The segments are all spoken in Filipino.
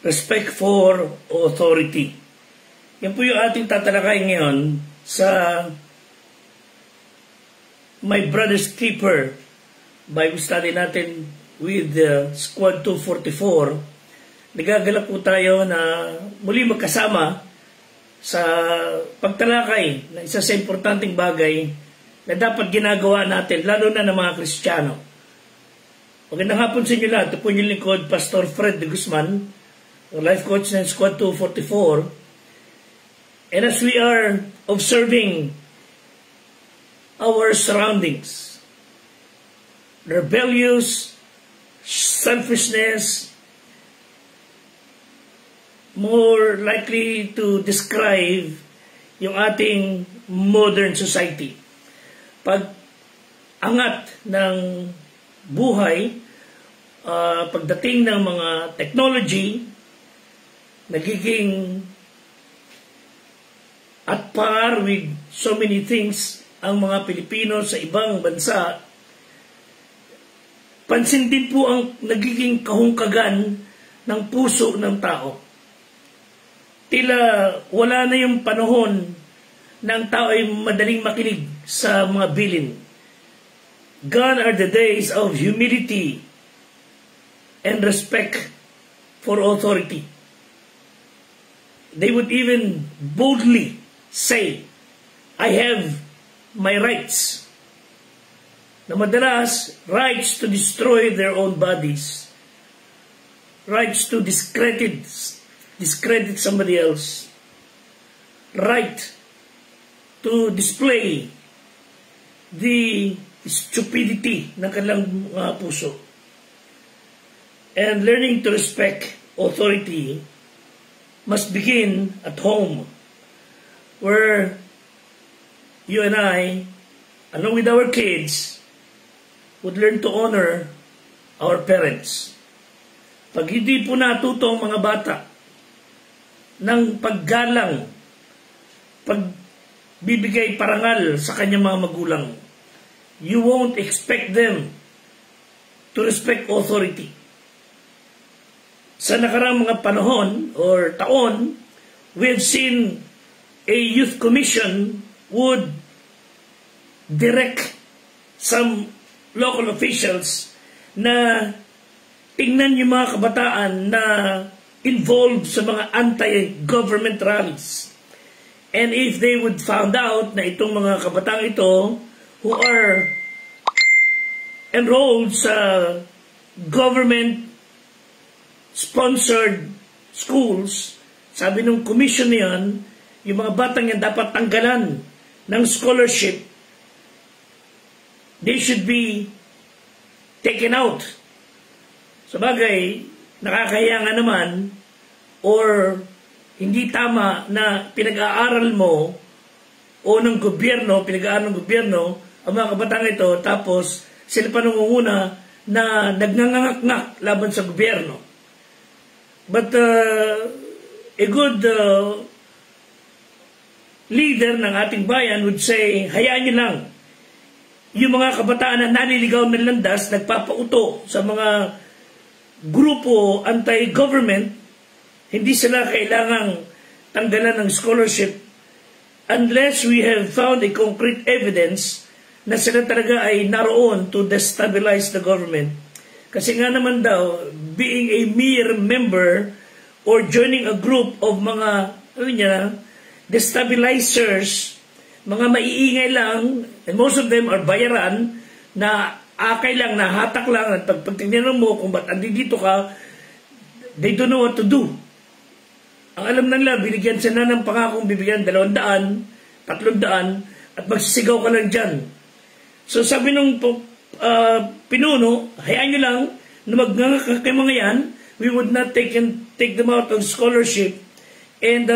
Respect for authority. Yan po yung ating tatalakay ngayon sa My Brother's Keeper Bible study natin with Squad 244. Nagagalak po tayo na muli magkasama sa pagtalakay ng isa sa importanteng bagay na dapat ginagawa natin, lalo na ng mga Kristiyano. Magandang hapon sa inyo lahat. Ito po yung lingkod, Pastor Fred de Guzman, life coach ng Squad 244. And as we are observing our surroundings, rebellious, selfishness, more likely to describe yung ating modern society. Pag angat ng buhay, pagdating ng mga technology, nagiging at par with so many things ang mga Pilipino sa ibang bansa. Pansin din po ang nagiging kahungkagan ng puso ng tao. Tila wala na yung panahon na ang tao ay madaling makinig sa mga bilin. Gone are the days of humility and respect for authority. They would even boldly say, I have my rights. Na madalas, rights to destroy their own bodies. Rights to discredit somebody else. Right to display the stupidity ng kanilang puso. And learning to respect authority must begin at home, where you and I, along with our kids, would learn to honor our parents. Pag hindi po natuto ang mga bata ng paggalang, pagbibigay parangal sa kanyang mga magulang, you won't expect them to respect authority. Sa nakaraang mga panahon or taon, we have seen a youth commission would direct some local officials na tingnan yung mga kabataan na involved sa mga anti-government rallies. And if they would found out na itong mga kabataan ito who are enrolled sa government-sponsored schools, sabi ng commission niyan, yung mga batang yan dapat tanggalan ng scholarship. They should be taken out. Sabagay, nakakahiya nga naman or hindi tama na pinag-aaral mo o ng gobyerno, pinag-aaral ng gobyerno ang mga kabataan ito, tapos sila pa nangunguna na nagnangangak-ngak laban sa gobyerno. But a good leader ng ating bayan would say, hayaan niyo lang yung mga kabataan na naliligaw ng landas, nagpapauto sa mga grupo anti-government, hindi sila kailangang tanggalan ng scholarship unless we have found a concrete evidence na sila talaga ay naroon to destabilize the government. Kasi nga naman daw, being a mere member or joining a group of mga destabilizers, mga maiingay lang, and most of them are bayaran, na akay lang, na hatak lang, at pagtingnan mo kung ba't andito ka, they don't know what to do. Ang alam nila, binigyan sila ng pangakong bibigyan 200, 300, at magsisigaw ka lang dyan. So sabi nung pinuno, hayaan nyo lang na magnangak kay mga yan, we would not take them out of scholarship, and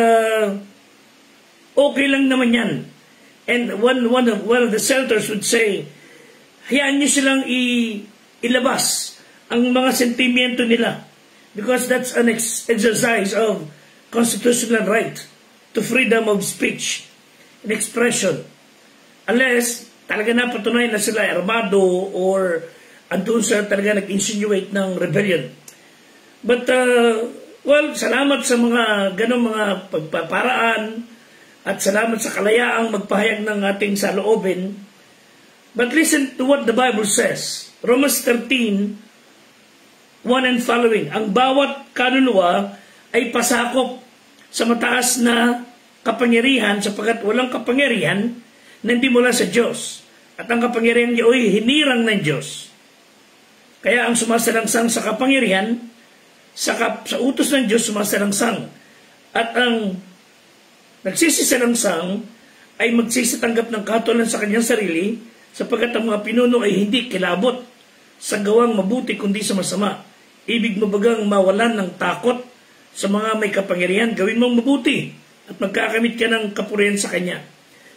okay lang naman yan. And one of the senators would say, hayaan nyo silang ilabas ang mga sentimiento nila, because that's an exercise of constitutional right to freedom of speech and expression. Unless talaga napatunayan na sila armado or andun sa talaga nag-insinuate ng rebellion. But Well, salamat sa mga ganong mga pagpaparaan at salamat sa kalayaang magpahayag ng ating saloobin. But listen to what the Bible says. Romans 13, 1 and following. Ang bawat kaluluwa ay pasakop sa mataas na kapangyarihan sapagkat walang kapangyarihan na hindi mula sa Diyos. At ang kapangyarihan niya ay hinirang ng Diyos. Kaya ang sumasalangsang sa kapangyarihan, sa utos ng Diyos sumasalangsang. At ang nagsisisalangsang ay magsisitanggap ng katulan sa kanyang sarili sapagkat ang mga pinuno ay hindi kilabot sa gawang mabuti kundi sa masama. Ibig mabagang mawalan ng takot sa mga may kapangyarihan, gawin mong mabuti at magkakamit ka ng kapurihan sa kanya.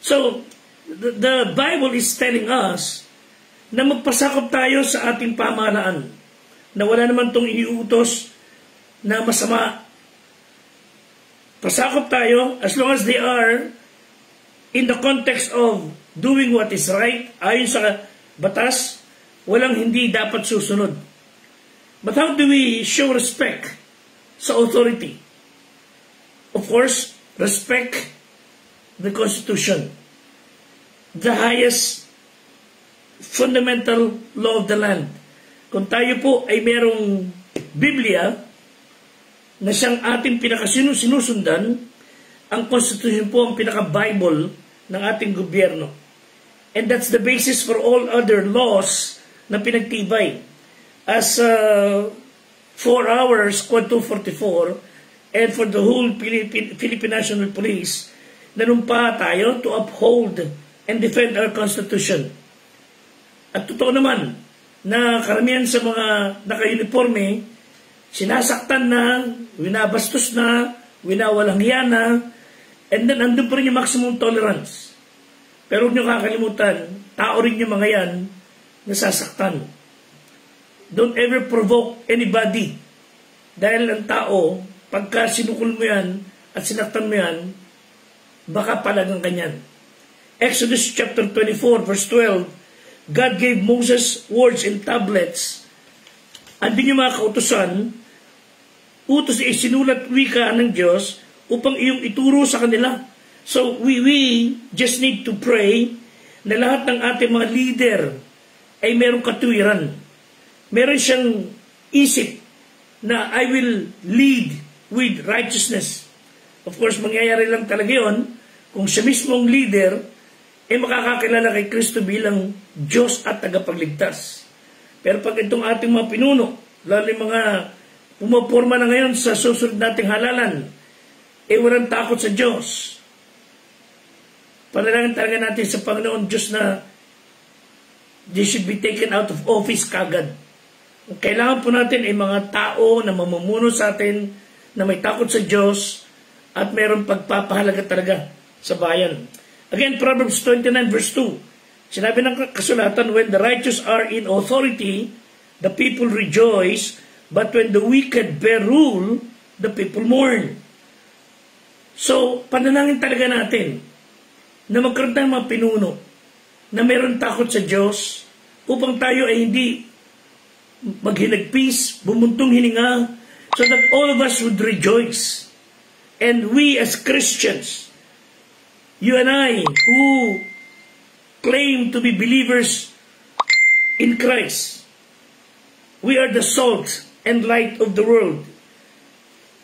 So, the Bible is telling us na magpasakop tayo sa ating pamahalaan na wala naman itong iniutos na masama. Pasakop tayo as long as they are in the context of doing what is right, ayon sa batas, walang hindi dapat susunod. But how do we show respect sa authority? Of course, respect the Constitution, the highest fundamental law of the land. Kung tayo po ay merong Biblia na siyang ating pinakasinusundan, ang Constitution po ang pinaka-Bible ng ating gobyerno. And that's the basis for all other laws na pinagtibay. As for our Squad 244 and for the whole Philippine National Police, nanumpa tayo to uphold and defend our Constitution. At totoo naman na karamihan sa mga naka-uniforme, sinasaktan na, winabastos na, winawalang hiya na, and then andun pa rin yung maximum tolerance. Pero huwag niyo kakalimutan, tao rin yung mga yan nasasaktan. Don't ever provoke anybody. Dahil ang tao, pagka sinukol mo yan at sinaktan mo yan, baka palagang kanyan. Exodus chapter 24 verse 12, God gave Moses words in tablets. Andun yung mga kautusan, utos ay sinulat wika ng Diyos upang iyong ituro sa kanila. So we just need to pray na lahat ng ating mga leader ay merong katuwiran. Meron siyang isip na I will lead with righteousness. Of course, mangyayari lang talaga yun kung siya mismong leader ay makakakilala kay Kristo bilang Diyos at tagapagligtas. Pero pag itong ating mga pinuno, lalo yung mga pumaporma na ngayon sa susunod nating halalan, walang takot sa Diyos. Panalangin talaga natin sa Panginoon Diyos na they should be taken out of office kagad. Kailangan po natin ay mga tao na mamumuno sa atin, na may takot sa Diyos, at mayroong pagpapahalaga talaga sa bayan. Again, Proverbs 29 verse 2. Sinabi ng kasulatan, when the righteous are in authority, the people rejoice, but when the wicked bear rule, the people mourn. So, panalangin talaga natin na magkaroon tayong mga pinuno na mayroon takot sa Diyos upang tayo ay hindi maghinagpis, bumuntong hininga, so that all of us would rejoice. And we as Christians, you and I, who claim to be believers in Christ, we are the salt and light of the world.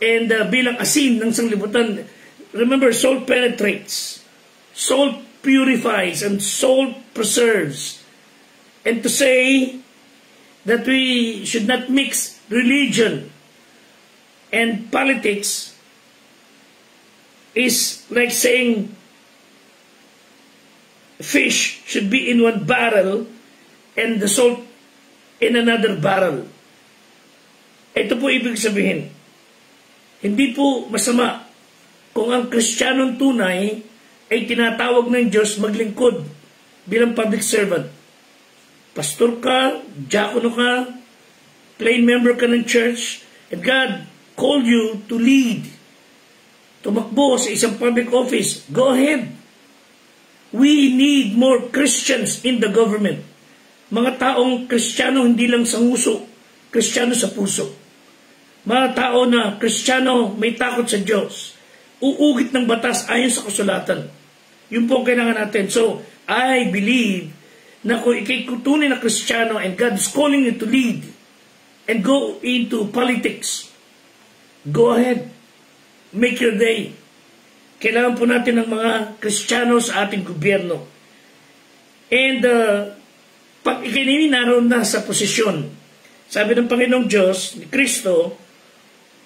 And bilang asin ng sanglibutan, remember, salt penetrates, salt purifies, and salt preserves. And to say that we should not mix religion and politics is like saying fish should be in one barrel and the salt in another barrel. Ito po ibig sabihin, hindi po masama kung ang Kristiyanong tunay ay tinatawag ng Diyos maglingkod bilang public servant. Pastor ka, diakono ka, plain member ka ng church, and God called you to lead, tumakbo sa isang public office. Go ahead. We need more Christians in the government. Mga taong Kristiyano hindi lang sa nguso, Kristiyano sa puso. mga tao na Kristiyano may takot sa Diyos, uugit ng batas ayon sa kasulatan. Yun po ang kailangan natin. So, I believe na kung ikay tunay na Kristiyano and God is calling you to lead and go into politics, go ahead. Make your day. Kailangan po natin ng mga Kristiyano sa ating gobyerno. And pag ikay naroon na sa posisyon, sabi ng Panginoong Diyos, ni Kristo,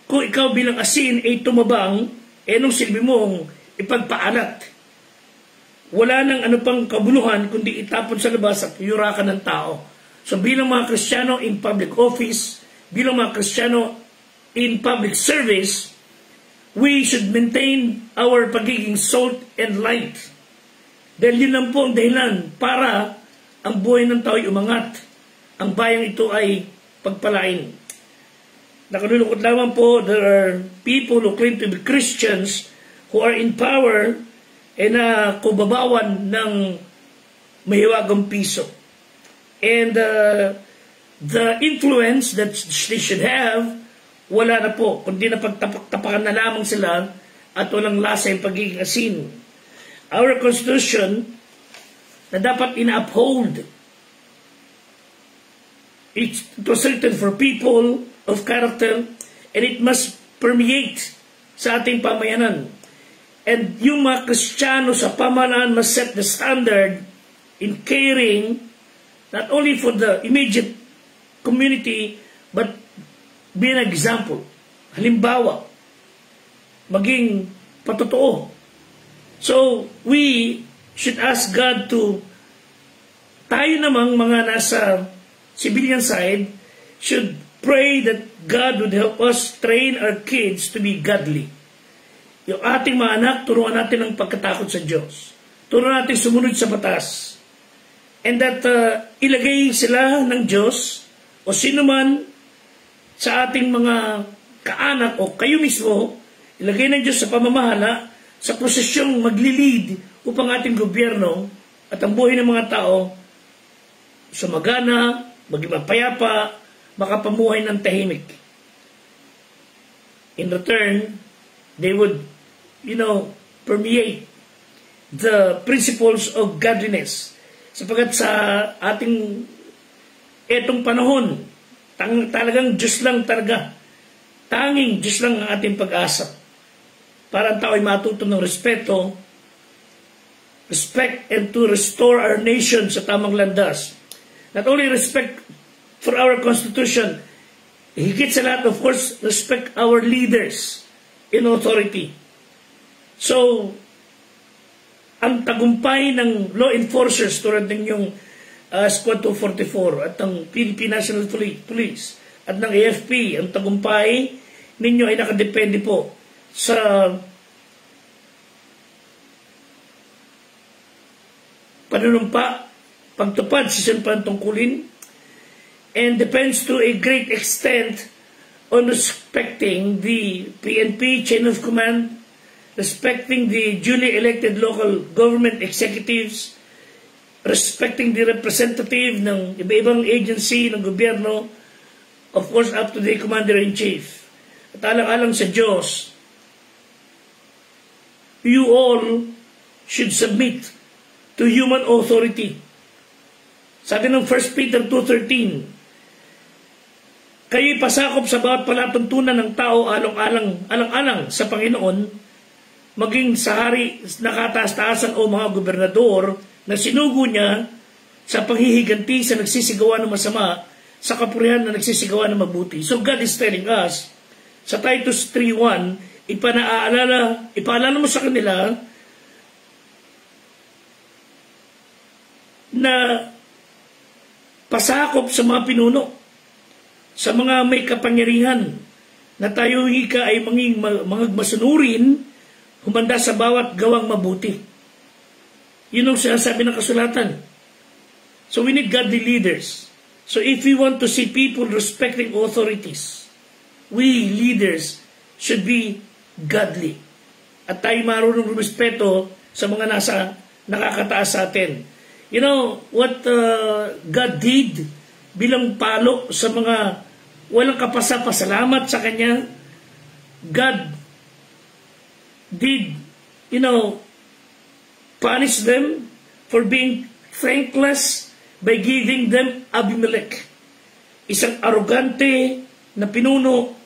kung ikaw bilang asin ay tumabang, nung silbi mong ipagpaalat. Wala nang ano pang kabuluhan kundi itapon sa labas at yurakan ng tao. So bilang mga Kristiyano in public office, bilang mga Kristiyano in public service, we should maintain our pagiging salt and light. Dahil yun lang po ang dahilan para ang buhay ng tao ay umangat. Ang bayang ito ay pagpalain. Nakalulungkot lamang po, there are people who claim to be Christians who are in power na kubabawan ng mahiwagang piso. And the influence that they should have, wala na po, kundi napagtapak-tapakan na lamang sila at walang lasa yung pagiging asin. Our Constitution na dapat ina-uphold, it was written for people of character and it must permeate sa ating pamayanan. And yung mga Kristiyano sa pamahalaan must set the standard in caring not only for the immediate community but be an example. Halimbawa, maging patotoo. So, we should ask God to, tayo namang mga nasa civilian side, should pray that God would help us train our kids to be godly. Yung ating mga anak, turuan natin ang pagkatakot sa Diyos. Turuan natin sumunod sa batas. And that ilagay sila ng Diyos o sino man sa ating mga kaanak o kayo mismo, ilagay ng Diyos sa pamamahala, sa prosesyong maglilid upang ating gobyerno at ang buhay ng mga tao sumagana, maging mapayapa, makapamuhay ng tahimik. In return, they would, permeate the principles of godliness. Sapagat sa ating etong panahon, talagang Diyos lang talaga. Tanging Diyos lang ang ating pag-asa. Para ang tao ay matuto ng respeto, respect and to restore our nation sa tamang landas. Not only respect for our Constitution, higit sa lahat, of course, respect our leaders in authority. So, ang tagumpay ng law enforcers tulad ng yung Squad 244 at ng Philippine National Police at ng AFP, ang tagumpay ninyo ay nakadepende po sa panunumpa, pagtupad sa sinupang tungkulin, and depends to a great extent on respecting the PNP chain of command, respecting the duly elected local government executives, respecting the representative ng iba-ibang agency ng gobyerno, of course up to the commander-in-chief. At alang-alang sa Diyos, you all should submit to human authority. Sabi ng 1 Peter 2:13, kayo'y pasakop sa bawat palatuntunan ng tao alang-alang sa Panginoon, maging sa hari nakataas-taasan o mga gobernador na sinugo niya sa panghihiganti sa nagsisigawa ng masama, sa kapurihan na nagsisigawa ng mabuti. So God is telling us, sa Titus 3:1, ipaalala mo sa kanila na pasakop sa mga pinuno, sa mga may kapangyarihan, na tayo hika ay mga masunurin, humanda sa bawat gawang mabuti. Yun ang sinasabi ng kasulatan. So we need godly leaders. So if we want to see people respecting authorities, we leaders should be godly. At tayo marunong rumispeto sa mga nakakataas sa atin. You know, what God did bilang palo sa mga walang kapasa-pasalamat sa Kanya. God did, punish them for being thankless by giving them Abimelech. Isang arrogante na pinuno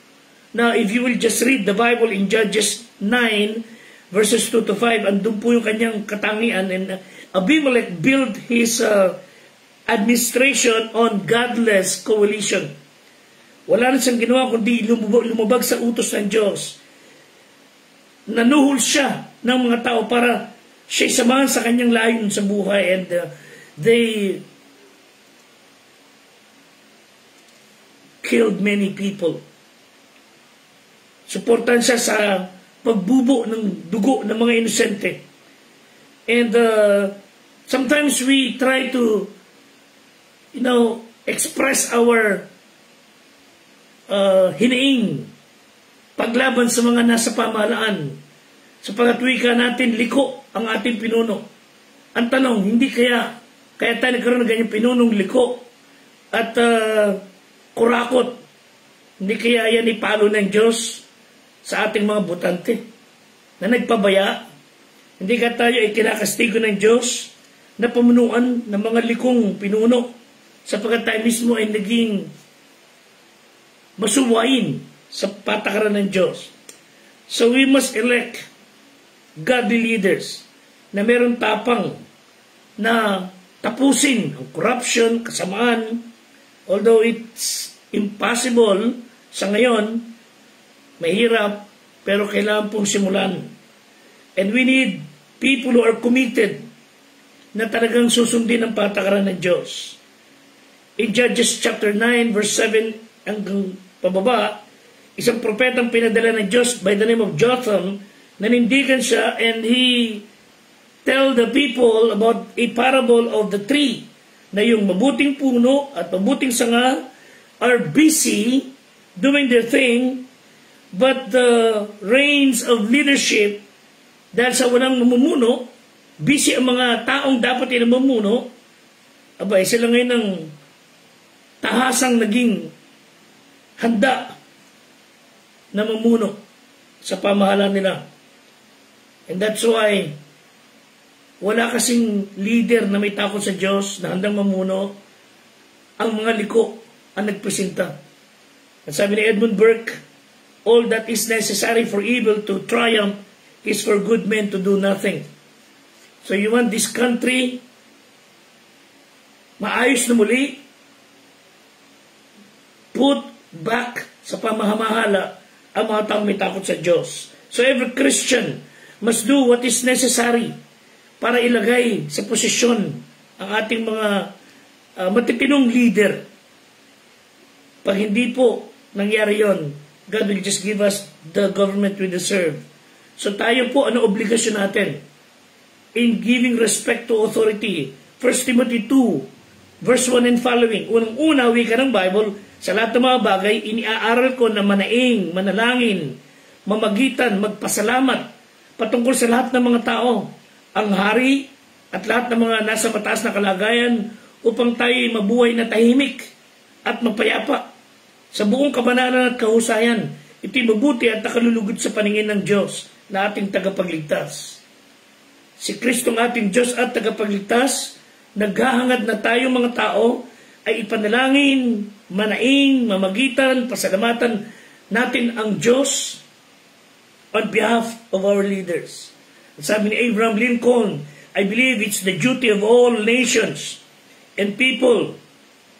na if you will just read the Bible in Judges 9 verses 2 to 5, andun po yung kanyang katangian. And Abimelech built his administration on godless coalition. Wala na siyang ginawa kundi lumubag sa utos ng Diyos. Nanuhol siya ng mga tao para siya samahan sa kanyang layon sa buhay, and they killed many people. Suportan siya sa pagbubo ng dugo ng mga inosente. And sometimes we try to, express our hiniing paglaban sa mga nasa pamahalaan. Sa pagkatwika natin, liko ang ating pinuno. Ang tanong, hindi kaya tayo nagkaroon ng ganyang pinunong liko at kurakot, hindi kaya yan ipalo ng Diyos sa ating mga butante na nagpabaya? Hindi ka tayo ikinakastigo ng Diyos na pamunuan ng mga likong pinuno sapagkat tayo mismo ay naging masuwain sa patakaran ng Diyos. So we must elect godly leaders na meron tapang na tapusin ang corruption, kasamaan, although it's impossible sa ngayon, mahirap, pero kailangan pong simulan. And we need people who are committed na talagang susundin ang patakaran ng Diyos. In Judges chapter 9 verse 7 hanggang pababa, isang propetang pinadala ng Diyos by the name of Jotham, nanindigan siya, and he tell the people about a parable of the tree, na yung mabuting puno at mabuting sanga are busy doing their thing, but the reins of leadership, dahil sa walang mamumuno, busy ang mga taong dapat yung mamumuno, abay sila ngayon ng tahasang naging handa na mamuno sa pamahalaan nila. And that's why wala kasing leader na may takot sa Diyos na handang mamuno. Ang mga liko ang nagpresenta. At sabi ni Edmund Burke, all that is necessary for evil to triumph is for good men to do nothing. So you want this country maayos na muli, put back sa pamahamahala ang mga taong may takot sa Diyos. So every Christian must do what is necessary para ilagay sa posisyon ang ating mga matitinong leader. Pag hindi po nangyari yon, God will just give us the government we deserve. So tayo po, ano obligasyon natin? In giving respect to authority. 1 Timothy 2, verse 1 and following. Unang-una, wika ng Bible, sa lahat ng mga bagay, iniaaral ko na manaing, manalangin, mamagitan, magpasalamat, patungkol sa lahat ng mga tao, ang hari at lahat ng mga nasa mataas na kalagayan, upang tayo mabuhay na tahimik at mapayapa sa buong kabanalan at kahusayan. Ito'y mabuti at nakalulugod sa paningin ng Diyos na ating tagapagligtas. Si Kristo ang ating Diyos at tagapagligtas, naghahangad na tayo mga tao ay ipanalangin, manaing, mamagitan, pasalamatan natin ang Diyos on behalf of our leaders. Sabi ni Abraham Lincoln, I believe it's the duty of all nations and people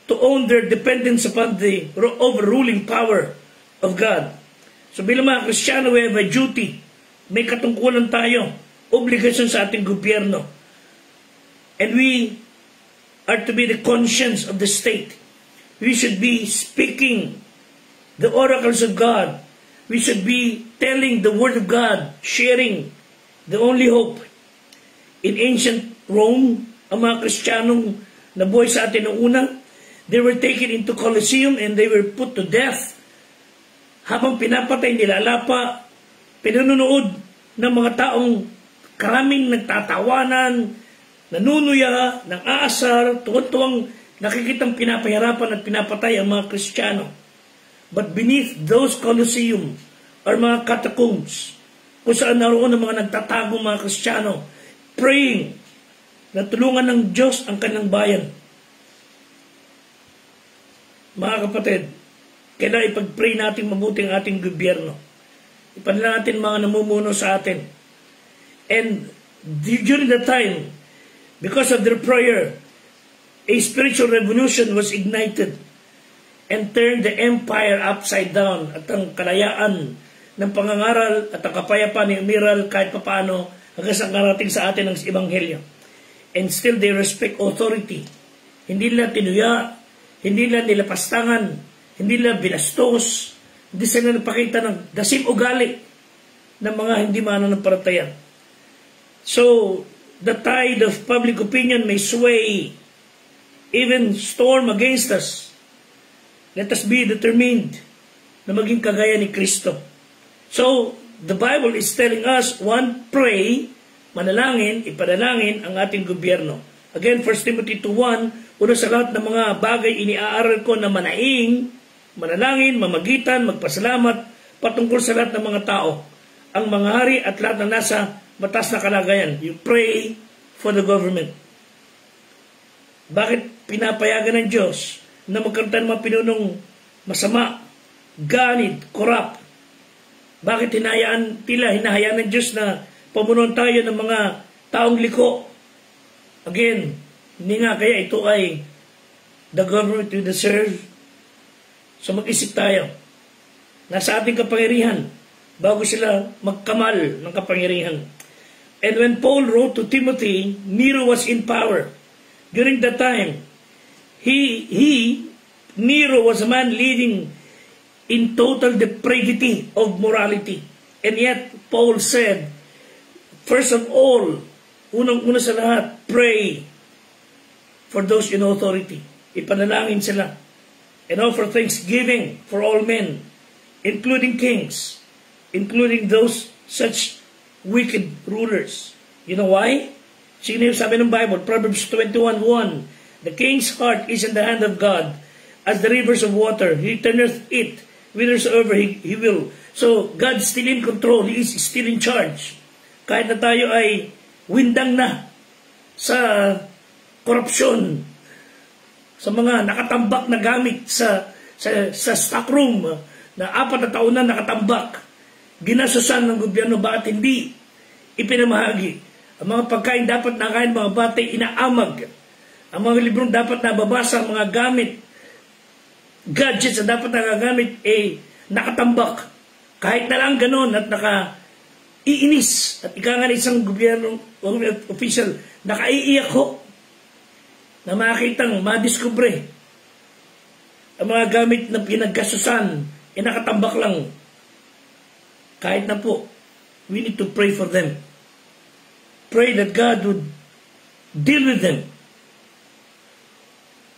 to own their dependence upon the overruling power of God. So bilang mga Kristiyano, we have a duty. May katungkulan tayo, obligasyon sa ating gobyerno. And we are to be the conscience of the state. We should be speaking the oracles of God. We should be telling the word of God, sharing the only hope. In ancient Rome, ang mga Kristiyanong nabuhay sa atin noong una, they were taken into Colosseum and they were put to death. Habang pinapatay nila, alapa, pinununood ng mga taong karaming nagtatawanan, nanunuya, ng aasar, tuwang-tuwang nakikitang pinapahirapan at pinapatay ang mga Kristiyano. But beneath those Colosseum are mga catacombs kung saan naroon ang mga nagtatagong mga Kristiyano praying na tulungan ng Diyos ang kanilang bayan. Mga kapatid, kailangan ipag-pray natin mabuti ang ating gobyerno. Ipanalangin natin mga namumuno sa atin. And during that time, because of their prayer, a spiritual revolution was ignited and turned the empire upside down. At ang kalayaan ng pangangaral at ang kapayapaan ni umiral kahit papaano hanggang sa karating sa atin ng Ebanghelyo. And still they respect authority. Hindi nila tinuya, hindi nila nilapastangan, hindi nila binastos, hindi sila napakita ng dasim ugali ng mga hindi mananampalataya. So, the tide of public opinion may sway, even storm against us. Let us be determined na maging kagaya ni Kristo. So, the Bible is telling us, one, pray, manalangin, ipanalangin ang ating gobyerno. Again, 1 Timothy 2:1, una sa lahat ng mga bagay iniaaral ko na manaing, manalangin, mamagitan, magpasalamat, patungkol sa lahat ng mga tao, ang mga hari at lahat ng nasa batas na kalagayan. You pray for the government. Bakit pinapayagan ng Diyos na magkaroon tayo ng mga pinunong masama, ganid, corrupt? Bakit hinahayaan ng Diyos na pamunuan tayo ng mga taong liko? Again, hindi nga kaya ito ay the government we deserve. So mag-isip tayo. Nasa ating kapangyarihan bago sila magkamal ng kapangyarihan. And when Paul wrote to Timothy, Nero was in power. During that time, Nero was a man living in total depravity of morality. And yet, Paul said, first of all, unang-una sa lahat, pray for those in authority. Ipanalangin sila. And offer thanksgiving for all men, including kings, including those such wicked rulers. You know why? Sino yung sabi ng Bible? Proverbs 21:1. The king's heart is in the hand of God, as the rivers of water. He turneth it whithersoever he will. So, God's still in control. He is still in charge. Kahit na tayo ay windang na sa korupsyon, sa mga nakatambak na gamit sa stockroom na 4 na taon na nakatambak, ginasusan ng gobyerno, bakit hindi ipinamahagi? Ang mga pagkain dapat nakain mga bata, inaamag. Ang mga librong dapat nababasa, ang mga gamit, gadgets na dapat nagagamit, nakatambak. Kahit na lang ganon at iinis at ika nga isang gobyerno official, nakaiiyak ho na makitang madiskubre ang mga gamit na pinagkasusan, nakatambak lang. Kahit na po, we need to pray for them. Pray that God would deal with them.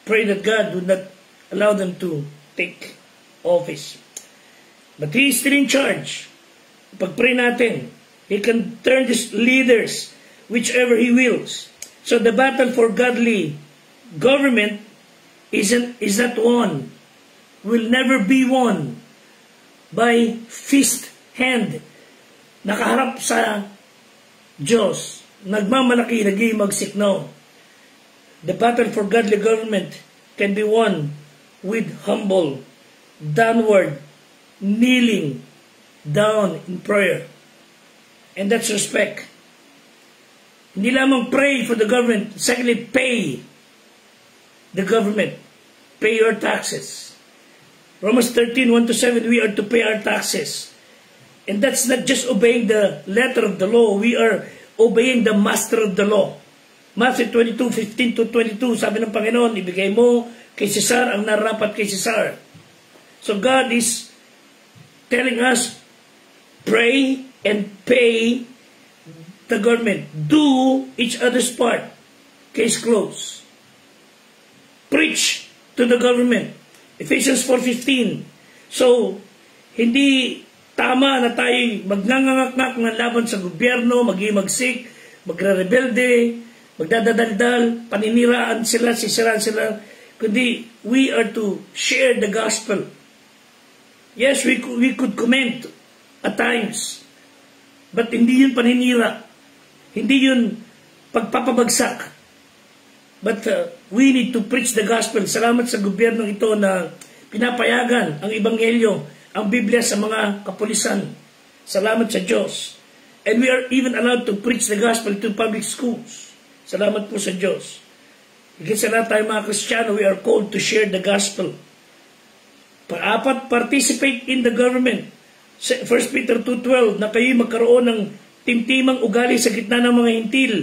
Pray that God would not allow them to take office. But He is still in charge. Pag-pray natin, He can turn these leaders whichever He wills. So the battle for godly government is not won, will never be won by fist hand. Nakaharap sa Diyos, nagmamalaki, nag-iimagsik. No. The battle for godly government can be won with humble, downward, kneeling down in prayer. And that's respect. Hindi lamang pray for the government, secondly, pay the government. Pay your taxes. Romans 13:1-7, we are to pay our taxes. And that's not just obeying the letter of the law, we are obeying the master of the law. Matthew 22:15-22, sabi ng Panginoon, ibigay mo kay Cesar ang narapat kay Cesar. So God is telling us, pray and pay the government. Do each other's part. Case closed. Preach to the government. Ephesians 4:15. So, hindi tama na tayo magnangangaknak ng laban sa gobyerno, mag-imagsik, magre-rebelde, magdadadaldal, paniniraan sila, sisiraan sila, kundi we are to share the gospel. Yes, we could comment at times. But hindi yun paninira. Hindi yun pagpapabagsak. But we need to preach the gospel. Salamat sa gobyernong ito na pinapayagan ang ebanghelyo, ang Biblia sa mga kapulisan. Salamat sa Diyos. And we are even allowed to preach the gospel to public schools. Salamat po sa Diyos. Higit sa lahat tayo mga Kristiyano, we are called to share the gospel. Paapat, participate in the government. 1 Peter 2:12, na kayo'y magkaroon ng timtimang ugali sa gitna ng mga hintil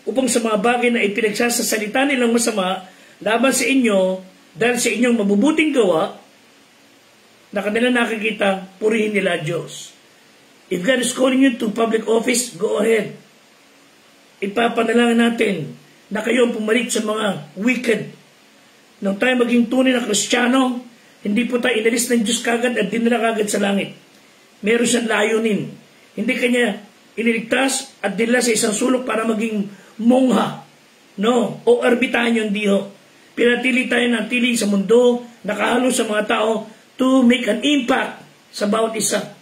upang sa mga bagay na ipinagsasasalita nilang masama laban sa inyo dahil sa inyong mabubuting gawa na kanila nakikita, purihin nila Diyos. If God is calling you to public office, go ahead. Ipapanalangin natin na kayo ang pumalit sa mga wicked. Nang tayo maging tunay na Kristiyano, hindi po tayo inalis ng Diyos kagad at dinala kagad sa langit. Meron siyang layunin. Hindi kanya iniligtas at dinala sa isang sulok para maging mongha. No, o ermitanyo, hindi ho. Pinatili tayo na tili sa mundo, nakahalo sa mga tao to make an impact sa bawat isa.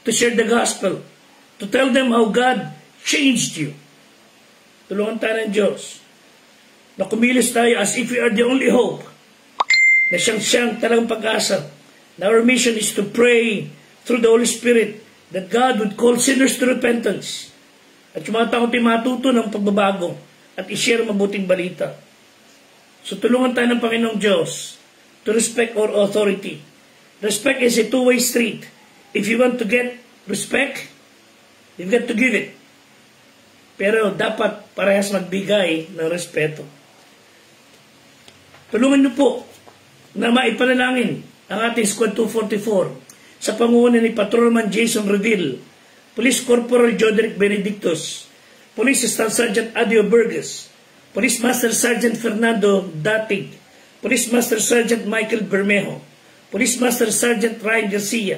To share the gospel. To tell them how God changed you. Tulungan tayo ng Diyos. Na kumilos tayo as if we are the only hope. Na siyang talagang pag-asa. Na our mission is to pray through the Holy Spirit that God would call sinners to repentance. At yung mga tao matuto ng pagbabago at i-share mabuting balita. So tulungan tayo ng Panginoong Diyos to respect our authority. Respect is a two-way street. If you want to get respect, you've got to give it. Pero dapat parehas magbigay ng respeto. Tulungan niyo po na maipanalangin ang ating Squad 244 sa pangunguna ni Patrolman Jason Reville, Police Corporal Joderick Benedictus, Police Staff Sergeant Adio Burgess, Police Master Sergeant Fernando Datig, Police Master Sergeant Michael Bermejo, Police Master Sergeant Ryan Garcia,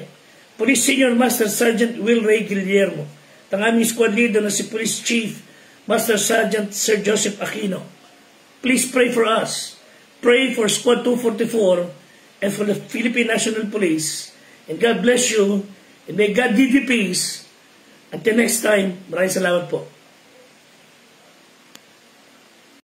Police Senior Master Sergeant Will Ray Guillermo, ang aming squad leader na si Police Chief Master Sergeant Sir Joseph Aquino. Please pray for us. Pray for Squad 244 and for the Philippine National Police. And God bless you. And may God give you peace. Until next time, maraming salamat po.